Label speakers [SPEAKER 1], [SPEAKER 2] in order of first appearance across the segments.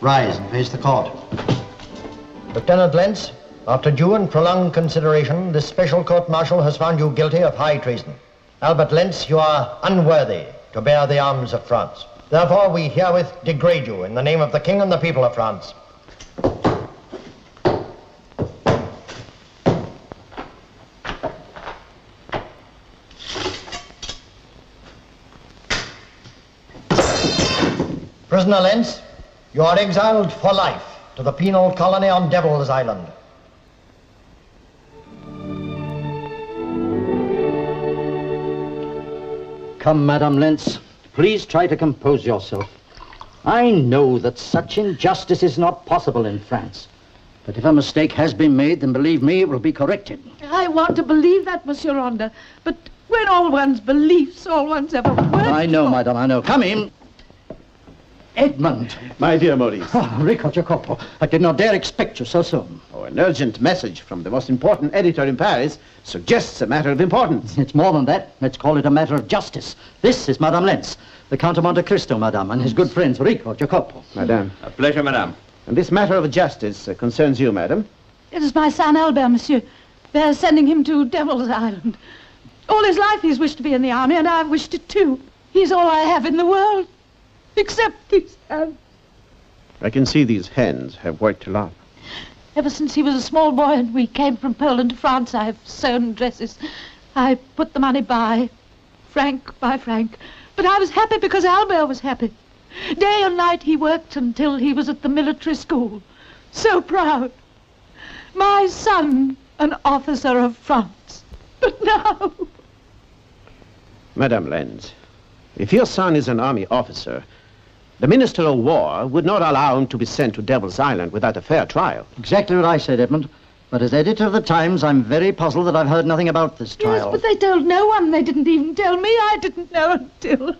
[SPEAKER 1] Rise and face the court.
[SPEAKER 2] Lieutenant Lentz, after due and prolonged consideration, this special court-martial has found you guilty of high treason. Albert Lentz, you are unworthy to bear the arms of France. Therefore, we herewith degrade you in the name of the King and the people of France. Prisoner Lentz, you are exiled for life to the penal colony on Devil's Island.
[SPEAKER 3] Come, Madame Lentz, please try to compose yourself. I know that such injustice is not possible in France. But if a mistake has been made, then believe me, it will be corrected.
[SPEAKER 4] I want to believe that, Monsieur Ronda. But when all one's beliefs, all one's ever worked
[SPEAKER 3] I know,
[SPEAKER 4] for...
[SPEAKER 3] Madame, I know. Come in. Edmund.
[SPEAKER 5] My dear Maurice.
[SPEAKER 3] Oh, Rico Jacopo, I did not dare expect you so soon.
[SPEAKER 5] Oh, an urgent message from the most important editor in Paris suggests a matter of importance.
[SPEAKER 3] It's more than that. Let's call it a matter of justice. This is Madame Lentz, the Count of Monte Cristo, Madame, and his good friends, Rico Jacopo.
[SPEAKER 5] Madame.
[SPEAKER 6] A pleasure, Madame.
[SPEAKER 5] And this matter of justice concerns you, Madame.
[SPEAKER 4] It is my son, Albert, Monsieur. They're sending him to Devil's Island. All his life he's wished to be in the army, and I've wished it too. He's all I have in the world, except these hands.
[SPEAKER 5] I can see these hands have worked a lot.
[SPEAKER 4] Ever since he was a small boy and we came from Poland to France, I've sewn dresses. I put the money by, franc by franc. But I was happy because Albert was happy. Day and night he worked until he was at the military school. So proud. My son, an officer of France. But now...
[SPEAKER 5] Madame Lentz, if your son is an army officer, the Minister of War would not allow him to be sent to Devil's Island without a fair trial.
[SPEAKER 3] Exactly what I said, Edmund. But as editor of the Times, I'm very puzzled that I've heard nothing about this trial.
[SPEAKER 4] Yes, but they told no one. They didn't even tell me. I didn't know until...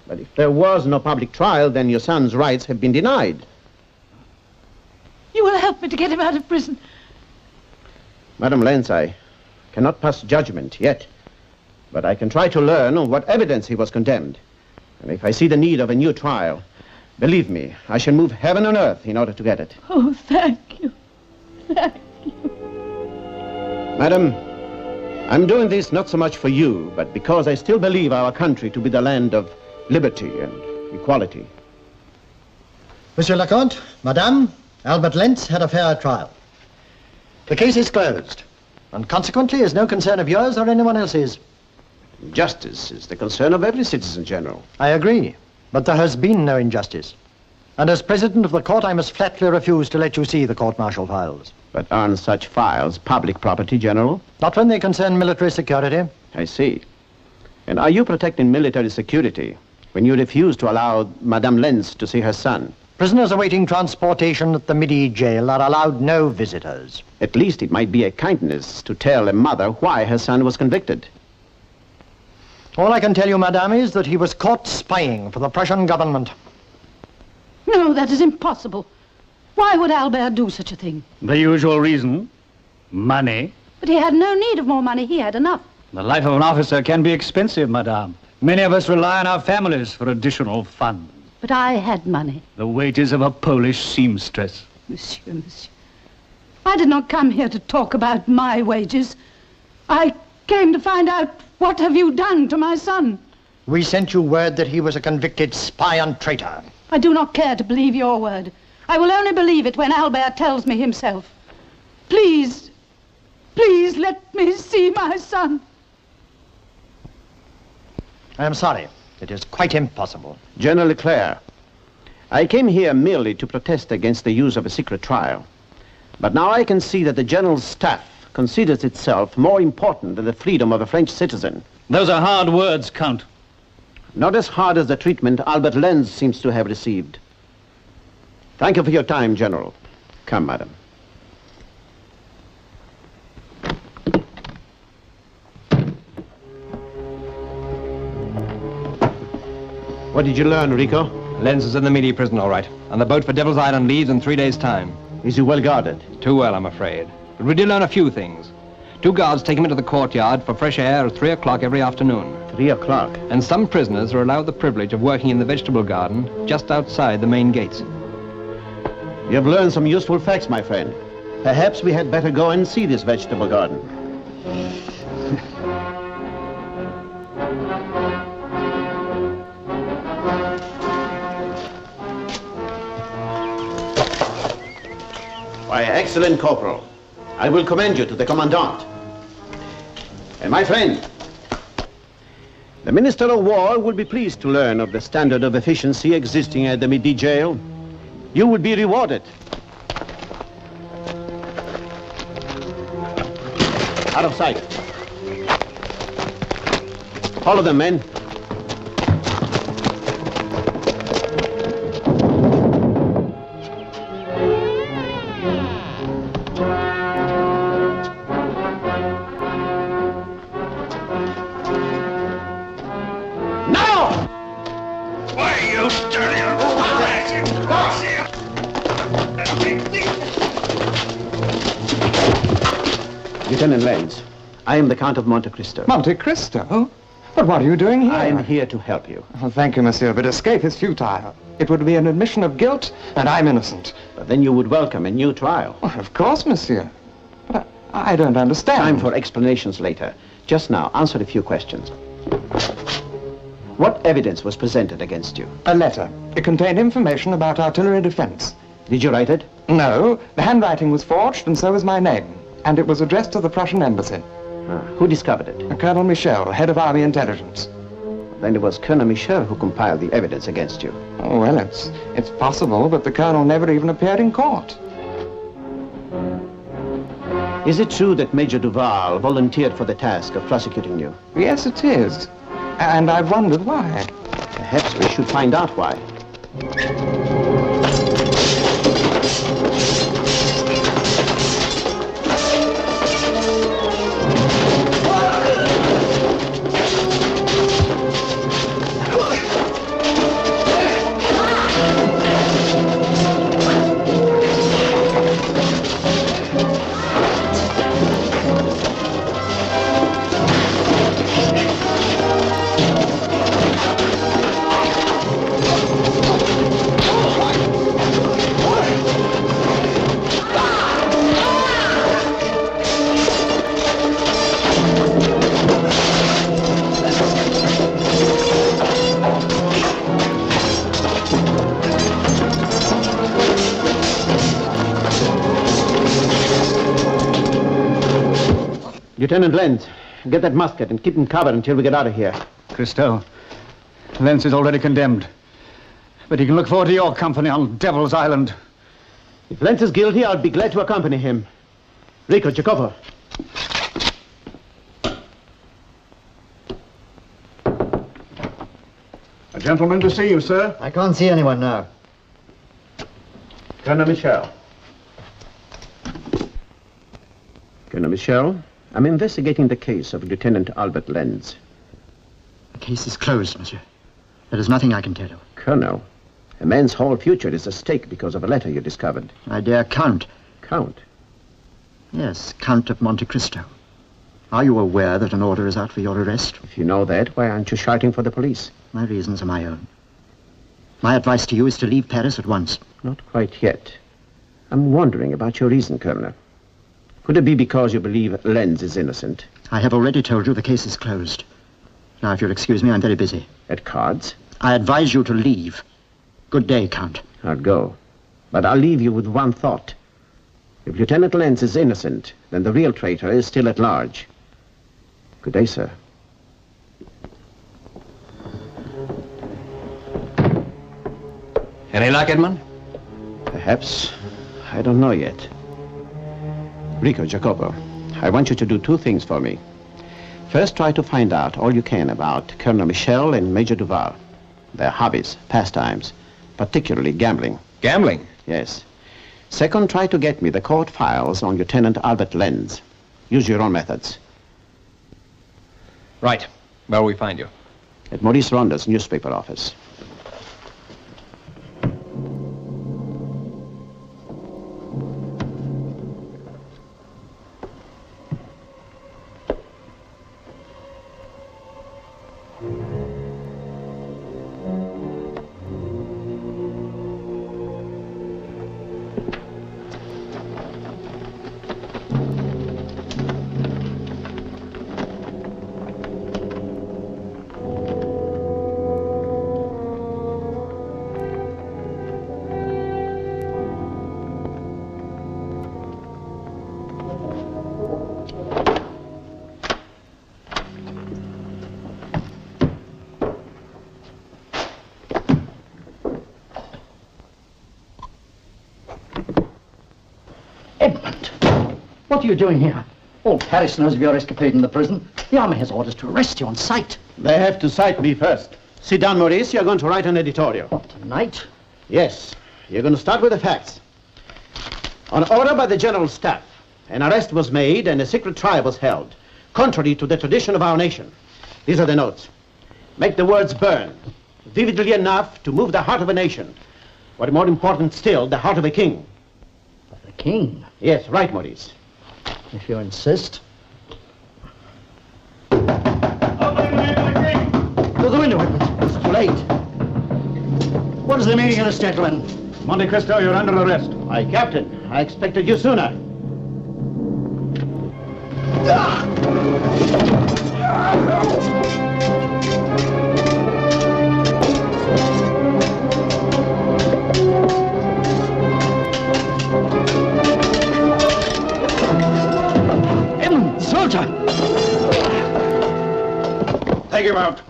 [SPEAKER 5] But if there was no public trial, then your son's rights have been denied.
[SPEAKER 4] You will help me to get him out of prison.
[SPEAKER 5] Madame Lentz, I cannot pass judgment yet, but I can try to learn on what evidence he was condemned. And if I see the need of a new trial, believe me, I shall move heaven and earth in order to get it.
[SPEAKER 4] Oh, thank you. Thank you.
[SPEAKER 5] Madam, I'm doing this not so much for you, but because I still believe our country to be the land of liberty and equality.
[SPEAKER 2] Monsieur le Comte, Madame, Albert Lentz had a fair trial. The case is closed, and consequently is no concern of yours or anyone else's.
[SPEAKER 5] Justice is the concern of every citizen, General.
[SPEAKER 2] I agree, but there has been no injustice. And as president of the court, I must flatly refuse to let you see the court-martial files.
[SPEAKER 5] But aren't such files public property, General?
[SPEAKER 2] Not when they concern military security.
[SPEAKER 5] I see. And are you protecting military security when you refuse to allow Madame Lentz to see her son?
[SPEAKER 2] Prisoners awaiting transportation at the Midi jail are allowed no visitors.
[SPEAKER 5] At least it might be a kindness to tell a mother why her son was convicted.
[SPEAKER 2] All I can tell you, Madame, is that he was caught spying for the Prussian government.
[SPEAKER 4] No, that is impossible. Why would Albert do such a thing?
[SPEAKER 7] The usual reason. Money.
[SPEAKER 4] But he had no need of more money. He had enough.
[SPEAKER 7] The life of an officer can be expensive, Madame. Many of us rely on our families for additional funds.
[SPEAKER 4] But I had money.
[SPEAKER 7] The wages of a Polish seamstress.
[SPEAKER 4] Monsieur. I did not come here to talk about my wages. I came to find out what have you done to my son.
[SPEAKER 2] We sent you word that he was a convicted spy and traitor.
[SPEAKER 4] I do not care to believe your word. I will only believe it when Albert tells me himself. Please let me see my son.
[SPEAKER 2] I am sorry. It is quite impossible.
[SPEAKER 5] General Leclerc, I came here merely to protest against the use of a secret trial. But now I can see that the General's staff considers itself more important than the freedom of a French citizen.
[SPEAKER 7] Those are hard words, Count.
[SPEAKER 5] Not as hard as the treatment Albert Lentz seems to have received. Thank you for your time, General. Come, Madam. What did you learn, Rico?
[SPEAKER 6] Lentz is in the Midi prison, all right. And the boat for Devil's Island leaves in 3 days' time.
[SPEAKER 5] Is he well guarded?
[SPEAKER 6] Too well, I'm afraid. But we did learn a few things. 2 guards take him into the courtyard for fresh air at 3 o'clock every afternoon.
[SPEAKER 5] 3 o'clock?
[SPEAKER 6] And some prisoners are allowed the privilege of working in the vegetable garden just outside the main gates.
[SPEAKER 5] You have learned some useful facts, my friend. Perhaps we had better go and see this vegetable garden. Why, excellent corporal. I will commend you to the commandant. And my friend, the Minister of War will be pleased to learn of the standard of efficiency existing at the Midi jail. You will be rewarded. Out of sight. Follow them, men. Lieutenant Lenz, I am the Count of Monte Cristo.
[SPEAKER 1] Monte Cristo? But what are you doing here?
[SPEAKER 5] I am here to help you.
[SPEAKER 1] Oh, thank you, monsieur, but escape is futile. It would be an admission of guilt, and I'm innocent.
[SPEAKER 5] But then you would welcome a new trial.
[SPEAKER 1] Well, of course, monsieur. But I don't understand.
[SPEAKER 5] Time for explanations later. Just now, answer a few questions. What evidence was presented against you?
[SPEAKER 1] A letter. It contained information about artillery defense.
[SPEAKER 5] Did you write it?
[SPEAKER 1] No, the handwriting was forged, and so was my name. And it was addressed to the Prussian embassy.
[SPEAKER 5] Who discovered it?
[SPEAKER 1] Colonel Michel, head of Army Intelligence.
[SPEAKER 5] Then it was Colonel Michel who compiled the evidence against you.
[SPEAKER 1] Oh, well, it's possible, but the colonel never even appeared in court.
[SPEAKER 5] Is it true that Major Duval volunteered for the task of prosecuting you?
[SPEAKER 1] Yes, it is. And I've wondered why.
[SPEAKER 5] Perhaps we should find out why. Lieutenant Lenz, get that musket and keep him covered until we get out of here.
[SPEAKER 7] Cristo, Lenz is already condemned. But he can look forward to your company on Devil's Island.
[SPEAKER 5] If Lenz is guilty, I'll be glad to accompany him. Rico, Jacopo.
[SPEAKER 8] A gentleman to see you, sir.
[SPEAKER 2] I can't see anyone now.
[SPEAKER 5] Colonel Michel. Colonel Michel, I'm investigating the case of Lieutenant Albert Lenz.
[SPEAKER 2] The case is closed, monsieur. There is nothing I can tell you.
[SPEAKER 5] Colonel, a man's whole future is at stake because of a letter you discovered.
[SPEAKER 2] My dear Count.
[SPEAKER 5] Count?
[SPEAKER 2] Yes, Count of Monte Cristo. Are you aware that an order is out for your arrest?
[SPEAKER 5] If you know that, why aren't you shouting for the police?
[SPEAKER 2] My reasons are my own. My advice to you is to leave Paris at once.
[SPEAKER 5] Not quite yet. I'm wondering about your reason, Colonel. Could it be because you believe Lenz is innocent?
[SPEAKER 2] I have already told you the case is closed. Now, if you'll excuse me, I'm very busy.
[SPEAKER 5] At cards?
[SPEAKER 2] I advise you to leave. Good day, Count.
[SPEAKER 5] I'll go. But I'll leave you with one thought. If Lieutenant Lenz is innocent, then the real traitor is still at large. Good day, sir.
[SPEAKER 6] Any luck, Edmund?
[SPEAKER 5] Perhaps. I don't know yet. Rico, Jacopo, I want you to do two things for me. First, try to find out all you can about Colonel Michel and Major Duval. Their hobbies, pastimes, particularly gambling.
[SPEAKER 6] Gambling?
[SPEAKER 5] Yes. Second, try to get me the court files on Lieutenant Albert Lenz. Use your own methods.
[SPEAKER 6] Right. Where will we find you?
[SPEAKER 5] At Maurice Ronda's newspaper office.
[SPEAKER 3] Edmund, what are you doing here? All Paris knows of your escapade in the prison. The army has orders to arrest you on sight.
[SPEAKER 5] They have to cite me first. Sit down, Maurice. You're going to write an editorial.
[SPEAKER 3] What, tonight?
[SPEAKER 5] Yes. You're going to start with the facts. On order by the General Staff, an arrest was made and a secret trial was held, contrary to the tradition of our nation. These are the notes. Make the words burn, vividly enough to move the heart of a nation. What more important still, the heart of a king.
[SPEAKER 3] Of the king?
[SPEAKER 5] Yes, right, Maurice.
[SPEAKER 3] If you insist.
[SPEAKER 5] To the window, Edmund. It's too late.
[SPEAKER 3] What is the meaning of this, gentlemen?
[SPEAKER 7] Monte Cristo, you're under arrest.
[SPEAKER 5] Why, Captain, I expected you sooner.
[SPEAKER 3] Edmund, soldier!
[SPEAKER 8] Take him out.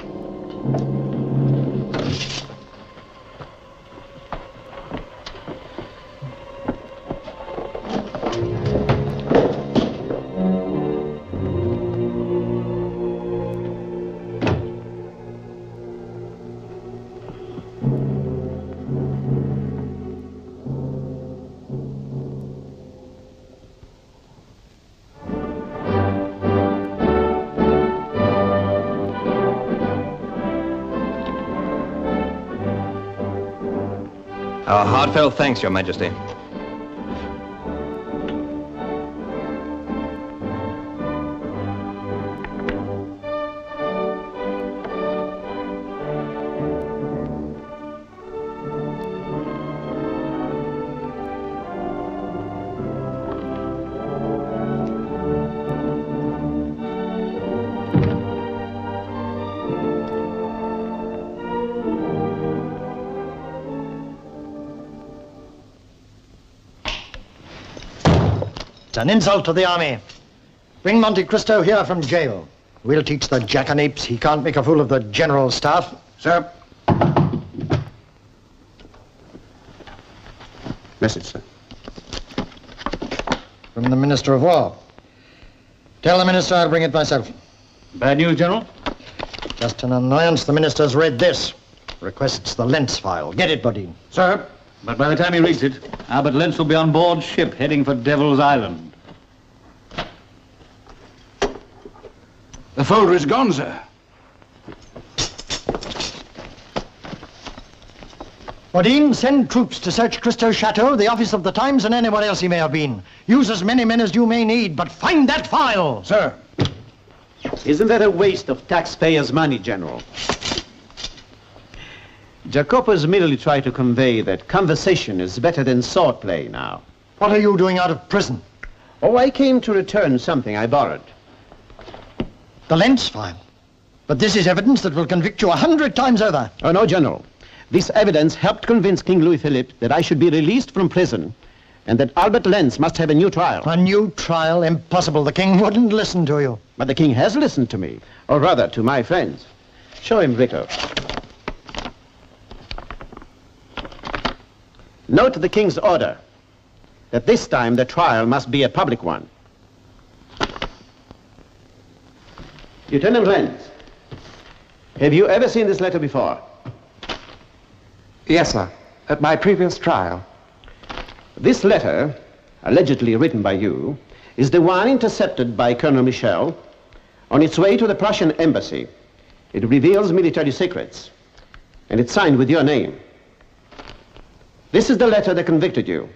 [SPEAKER 6] Our heartfelt thanks, Your Majesty.
[SPEAKER 2] It's an insult to the army. Bring Monte Cristo here from jail. We'll teach the jackanapes he can't make a fool of the General Staff.
[SPEAKER 8] Sir.
[SPEAKER 5] Message, sir.
[SPEAKER 2] From the Minister of War. Tell the Minister I'll bring it myself.
[SPEAKER 7] Bad news, General?
[SPEAKER 2] Just an annoyance, the Minister's read this. Requests the Lentz file. Get it, Bodine.
[SPEAKER 8] Sir.
[SPEAKER 7] But by the time he reads it, Albert Lentz will be on board ship heading for Devil's Island.
[SPEAKER 8] The folder is gone, sir.
[SPEAKER 2] Bodine, send troops to search Cristo's chateau, the office of the Times, and anywhere else he may have been. Use as many men as you may need, but find that file!
[SPEAKER 8] Sir.
[SPEAKER 5] Isn't that a waste of taxpayers' money, General? Jacopo's merely tried to convey that conversation is better than swordplay now.
[SPEAKER 2] What are you doing out of prison?
[SPEAKER 5] Oh, I came to return something I borrowed.
[SPEAKER 2] The Lentz file. But this is evidence that will convict you 100 times over.
[SPEAKER 5] Oh, no, General. This evidence helped convince King Louis-Philippe that I should be released from prison and that Albert Lentz must have a new trial.
[SPEAKER 2] A new trial? Impossible. The king wouldn't listen to you.
[SPEAKER 5] But the king has listened to me, or rather to my friends. Show him, Rico. Note the king's order that this time the trial must be a public one. Lieutenant Lentz, have you ever seen this letter before?
[SPEAKER 1] Yes, sir. At my previous trial.
[SPEAKER 5] This letter, allegedly written by you, is the one intercepted by Colonel Michel on its way to the Prussian embassy. It reveals military secrets, and it's signed with your name. This is the letter that convicted you.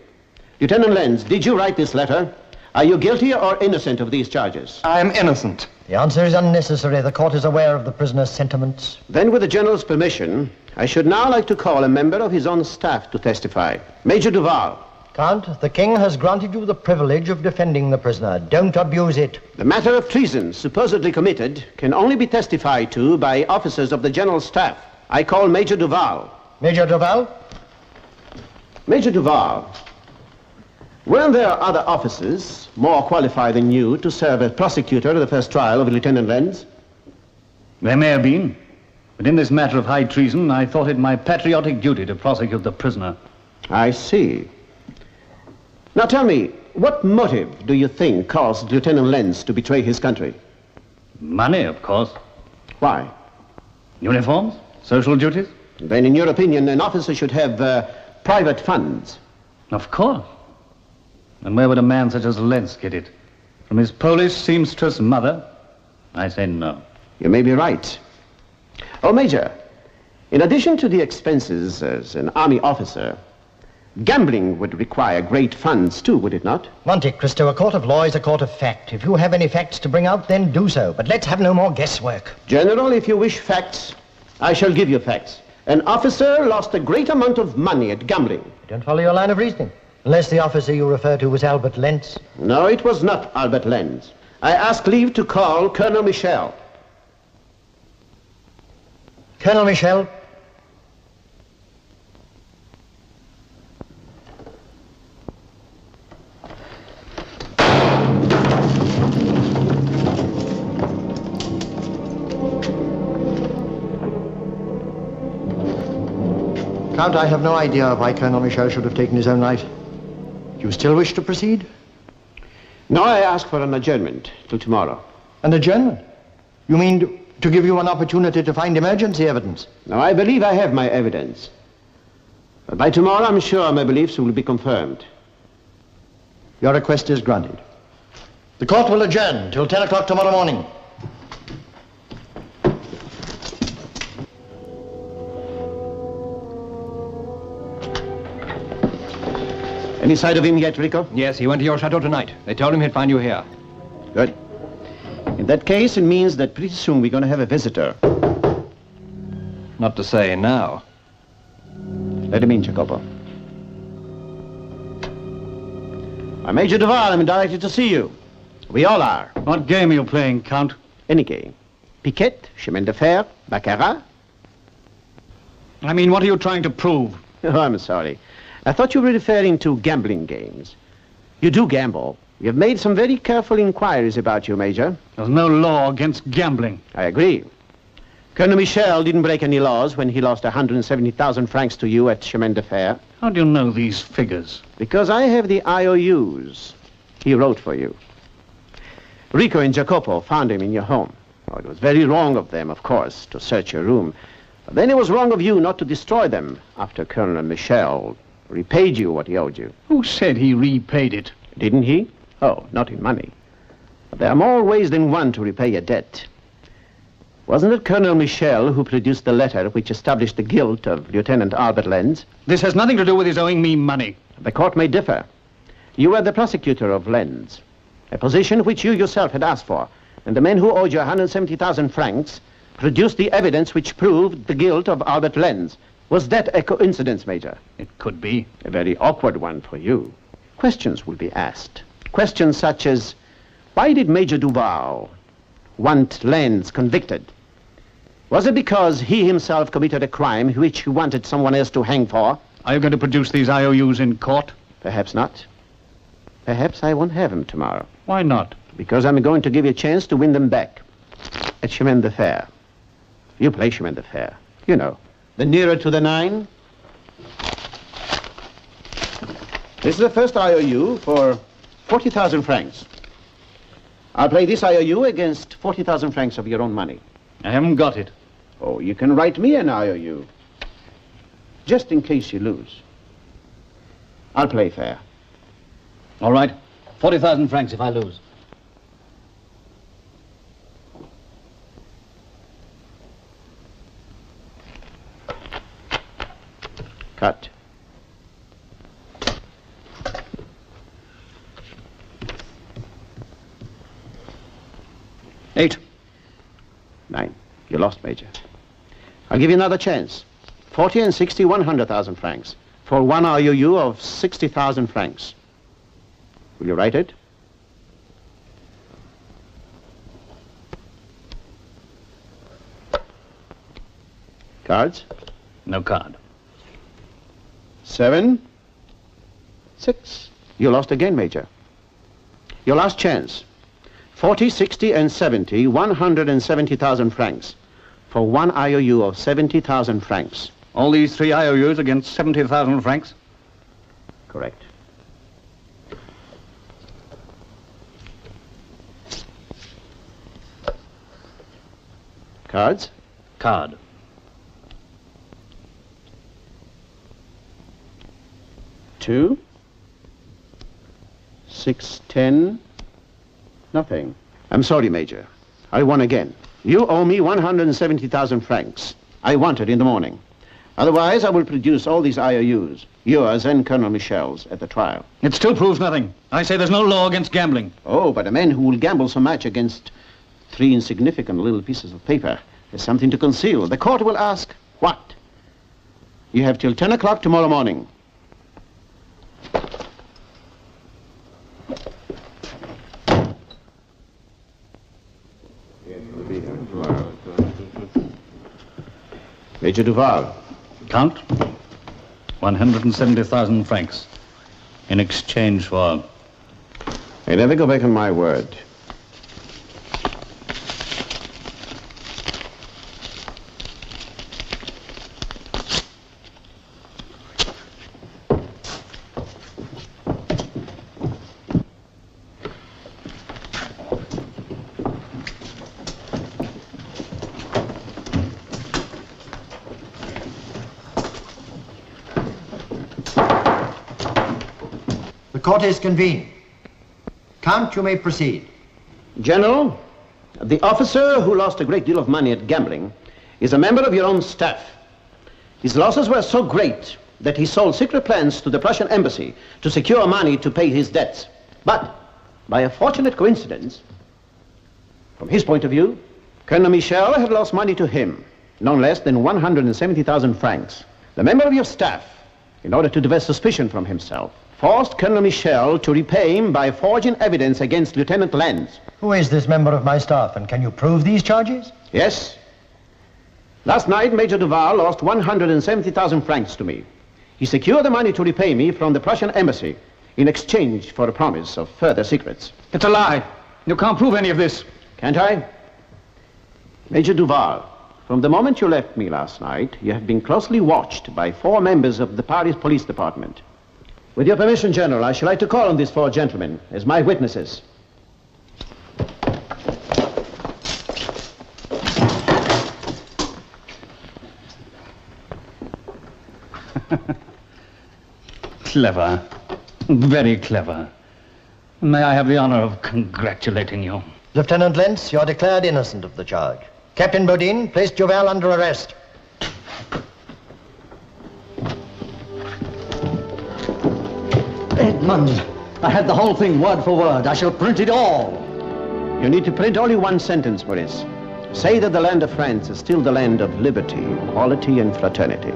[SPEAKER 5] Lieutenant Lentz, did you write this letter? Are you guilty or innocent of these charges?
[SPEAKER 1] I am innocent.
[SPEAKER 2] The answer is unnecessary. The court is aware of the prisoner's sentiments.
[SPEAKER 5] Then, with the General's permission, I should now like to call a member of his own staff to testify. Major Duval.
[SPEAKER 2] Count, the king has granted you the privilege of defending the prisoner. Don't abuse it.
[SPEAKER 5] The matter of treason supposedly committed can only be testified to by officers of the General Staff. I call Major Duval.
[SPEAKER 2] Major Duval?
[SPEAKER 5] Major Duval, weren't there other officers more qualified than you to serve as prosecutor of the first trial of Lieutenant Lentz?
[SPEAKER 7] There may have been, but in this matter of high treason, I thought it my patriotic duty to prosecute the prisoner.
[SPEAKER 5] I see. Now tell me, what motive do you think caused Lieutenant Lenz to betray his country?
[SPEAKER 7] Money, of course.
[SPEAKER 5] Why?
[SPEAKER 7] Uniforms? Social duties?
[SPEAKER 5] Then, in your opinion, an officer should have private funds.
[SPEAKER 7] Of course. And where would a man such as Lenz get it? From his Polish seamstress mother? I say no.
[SPEAKER 5] You may be right. Oh, Major, in addition to the expenses as an army officer, gambling would require great funds too, would it not?
[SPEAKER 2] Monte Cristo, a court of law is a court of fact. If you have any facts to bring out, then do so. But let's have no more guesswork.
[SPEAKER 5] General, if you wish facts, I shall give you facts. An officer lost a great amount of money at gambling.
[SPEAKER 2] Don't follow your line of reasoning. Unless the officer you refer to was Albert Lenz.
[SPEAKER 5] No, it was not Albert Lenz. I asked leave to call Colonel Michel.
[SPEAKER 2] Colonel Michel. Count, I have no idea why Colonel Michel should have taken his own life. Do you still wish to proceed?
[SPEAKER 5] No, I ask for an adjournment till tomorrow.
[SPEAKER 2] An adjournment? You mean to give you an opportunity to find emergency evidence?
[SPEAKER 5] No, I believe I have my evidence. But by tomorrow, I'm sure my beliefs will be confirmed.
[SPEAKER 2] Your request is granted. The court will adjourn till 10 o'clock tomorrow morning.
[SPEAKER 5] Any sight of him yet, Rico?
[SPEAKER 6] Yes, he went to your chateau tonight. They told him he'd find you here.
[SPEAKER 5] Good. In that case, it means that pretty soon we're going to have a visitor.
[SPEAKER 6] Not to say now.
[SPEAKER 5] Let him in, Jacopo. I'm Major Duval. I'm delighted to see you. We all are.
[SPEAKER 7] What game are you playing, Count?
[SPEAKER 5] Any game. Piquet, chemin de fer, baccarat.
[SPEAKER 7] I mean, what are you trying to prove?
[SPEAKER 5] Oh, I'm sorry. I thought you were referring to gambling games. You do gamble. You've made some very careful inquiries about you, Major.
[SPEAKER 7] There's no law against gambling.
[SPEAKER 5] I agree. Colonel Michel didn't break any laws when he lost 170,000 francs to you at chemin de fer.
[SPEAKER 7] How do you know these figures?
[SPEAKER 5] Because I have the IOUs he wrote for you. Rico and Jacopo found him in your home. Oh, it was very wrong of them, of course, to search your room. But then it was wrong of you not to destroy them after Colonel Michel repaid you what he owed you.
[SPEAKER 7] Who said he repaid it?
[SPEAKER 5] Didn't he? Oh, not in money. But there are more ways than one to repay a debt. Wasn't it Colonel Michel who produced the letter which established the guilt of Lieutenant Albert Lenz?
[SPEAKER 7] This has nothing to do with his owing me money.
[SPEAKER 5] The court may differ. You were the prosecutor of Lenz, a position which you yourself had asked for, and the men who owed you 170,000 francs produced the evidence which proved the guilt of Albert Lenz. Was that a coincidence, Major?
[SPEAKER 7] It could be.
[SPEAKER 5] A very awkward one for you. Questions will be asked. Questions such as, why did Major Duval want Lenz convicted? Was it because he himself committed a crime which he wanted someone else to hang for?
[SPEAKER 7] Are you going to produce these IOUs in court?
[SPEAKER 5] Perhaps not. Perhaps I won't have them tomorrow.
[SPEAKER 7] Why not?
[SPEAKER 5] Because I'm going to give you a chance to win them back. At chemin de fer. You play chemin de fer. You know. The nearer to the 9. This is the first IOU for 40,000 francs. I'll play this IOU against 40,000 francs of your own money.
[SPEAKER 7] I haven't got it.
[SPEAKER 5] Oh, you can write me an IOU. Just in case you lose. I'll play fair.
[SPEAKER 3] All right. 40,000 francs if I lose.
[SPEAKER 5] Cut.
[SPEAKER 7] Eight.
[SPEAKER 5] 9. You lost, Major. I'll give you another chance. 40 and 60, 100,000 francs. For one IOU of 60,000 francs. Will you write it? Cards?
[SPEAKER 7] No card.
[SPEAKER 5] 7, 6. You lost again, Major. Your last chance. 40, 60, and 70, 170,000 francs. For one IOU of 70,000 francs.
[SPEAKER 7] All these 3 IOUs against 70,000 francs?
[SPEAKER 5] Correct. Cards?
[SPEAKER 7] Card.
[SPEAKER 5] Two. 6, 10. Nothing. I'm sorry, Major. I won again. You owe me 170,000 francs. I want it in the morning. Otherwise, I will produce all these IOUs, yours and Colonel Michel's, at the trial.
[SPEAKER 7] It still proves nothing. I say there's no law against gambling.
[SPEAKER 5] Oh, but a man who will gamble so much against 3 insignificant little pieces of paper has something to conceal. The court will ask, what? You have till 10 o'clock tomorrow morning. Major Duval.
[SPEAKER 7] Count, 170,000 francs in exchange for...
[SPEAKER 5] I never go back on my word.
[SPEAKER 2] The court is convened. Count, you may proceed.
[SPEAKER 5] General, the officer who lost a great deal of money at gambling is a member of your own staff. His losses were so great that he sold secret plans to the Prussian embassy to secure money to pay his debts. But, by a fortunate coincidence, from his point of view, Colonel Michel had lost money to him, no less than 170,000 francs. The member of your staff, in order to divert suspicion from himself, forced Colonel Michel to repay him by forging evidence against Lieutenant Lenz.
[SPEAKER 2] Who is this member of my staff, and can you prove these charges?
[SPEAKER 5] Yes. Last night, Major Duval lost 170,000 francs to me. He secured the money to repay me from the Prussian embassy in exchange for a promise of further secrets.
[SPEAKER 7] It's a lie. You can't prove any of this.
[SPEAKER 5] Can't I? Major Duval, from the moment you left me last night, you have been closely watched by 4 members of the Paris Police Department. With your permission, General, I should like to call on these 4 gentlemen as my witnesses.
[SPEAKER 7] Clever. Very clever. May I have the honor of congratulating you?
[SPEAKER 2] Lieutenant Lenz, you are declared innocent of the charge. Captain Bodine placed Duval under arrest.
[SPEAKER 3] Edmund, I had the whole thing word for word. I shall print it all.
[SPEAKER 5] You need to print only one sentence, Maurice. Say that the land of France is still the land of liberty, equality, and fraternity.